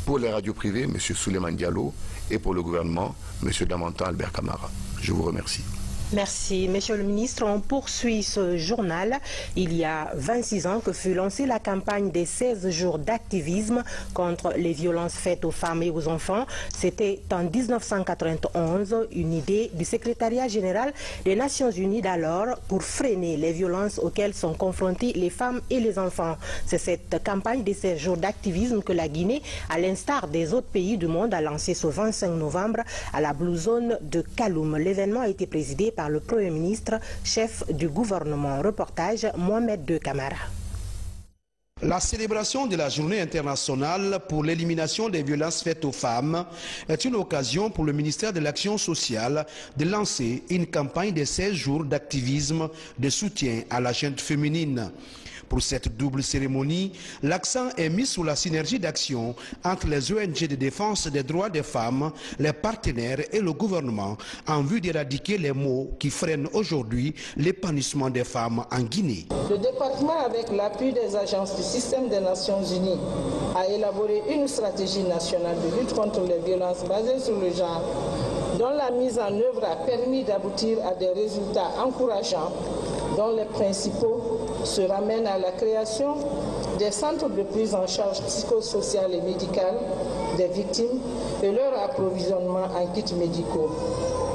pour les radios privées M. Souleymane Diallo et pour le gouvernement M. Damantan Albert Kamara. Je vous remercie. Merci. Monsieur le ministre, on poursuit ce journal. Il y a 26 ans que fut lancée la campagne des 16 jours d'activisme contre les violences faites aux femmes et aux enfants. C'était en 1991, une idée du secrétariat général des Nations Unies d'alors pour freiner les violences auxquelles sont confrontés les femmes et les enfants. C'est cette campagne des 16 jours d'activisme que la Guinée, à l'instar des autres pays du monde, a lancée ce 25 novembre à la Blue Zone de Kaloum. L'événement a été présidé par le Premier ministre, chef du gouvernement. Reportage Mohamed II Camara. La célébration de la Journée internationale pour l'élimination des violences faites aux femmes est une occasion pour le ministère de l'Action sociale de lancer une campagne de 16 jours d'activisme de soutien à la gente féminine. Pour cette double cérémonie, l'accent est mis sur la synergie d'action entre les ONG de défense des droits des femmes, les partenaires et le gouvernement en vue d'éradiquer les maux qui freinent aujourd'hui l'épanouissement des femmes en Guinée. Le département, avec l'appui des agences du système des Nations Unies, a élaboré une stratégie nationale de lutte contre les violences basées sur le genre, dont la mise en œuvre a permis d'aboutir à des résultats encourageants, dont les principaux se ramènent à la création des centres de prise en charge psychosociale et médicale des victimes et leur approvisionnement en kits médicaux.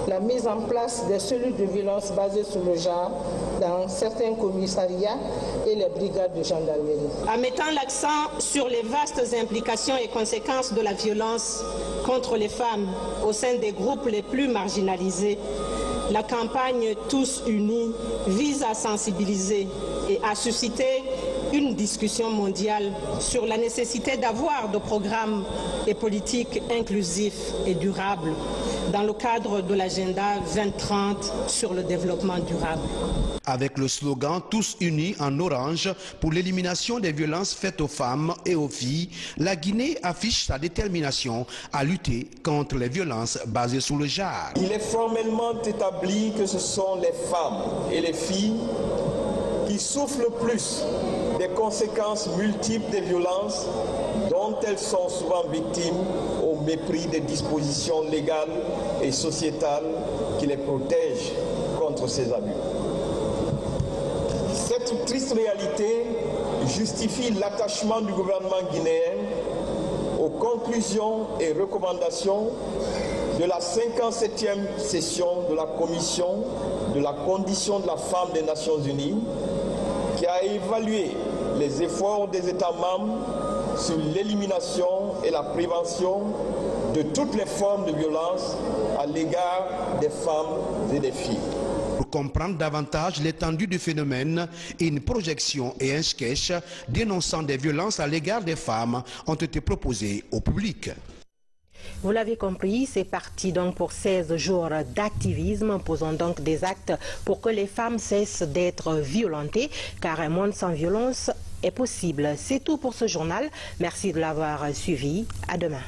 La mise en place des cellules de violence basées sur le genre dans certains commissariats et les brigades de gendarmerie. En mettant l'accent sur les vastes implications et conséquences de la violence contre les femmes au sein des groupes les plus marginalisés, la campagne Tous Unis vise à sensibiliser et à susciter une discussion mondiale sur la nécessité d'avoir des programmes et politiques inclusifs et durables dans le cadre de l'agenda 2030 sur le développement durable. Avec le slogan « Tous unis en orange » pour l'élimination des violences faites aux femmes et aux filles, la Guinée affiche sa détermination à lutter contre les violences basées sur le genre. Il est formellement établi que ce sont les femmes et les filles qui souffrent le plus des conséquences multiples des violences dont elles sont souvent victimes au mépris des dispositions légales et sociétales qui les protègent contre ces abus. Cette triste réalité justifie l'attachement du gouvernement guinéen aux conclusions et recommandations de la 57e session de la Commission de la condition de la femme des Nations Unies, qui a évalué les efforts des États membres sur l'élimination et la prévention de toutes les formes de violence à l'égard des femmes et des filles. Pour comprendre davantage l'étendue du phénomène, une projection et un sketch dénonçant des violences à l'égard des femmes ont été proposés au public. Vous l'avez compris, c'est parti donc pour 16 jours d'activisme. Posons donc des actes pour que les femmes cessent d'être violentées, car un monde sans violence est possible. C'est tout pour ce journal. Merci de l'avoir suivi. À demain.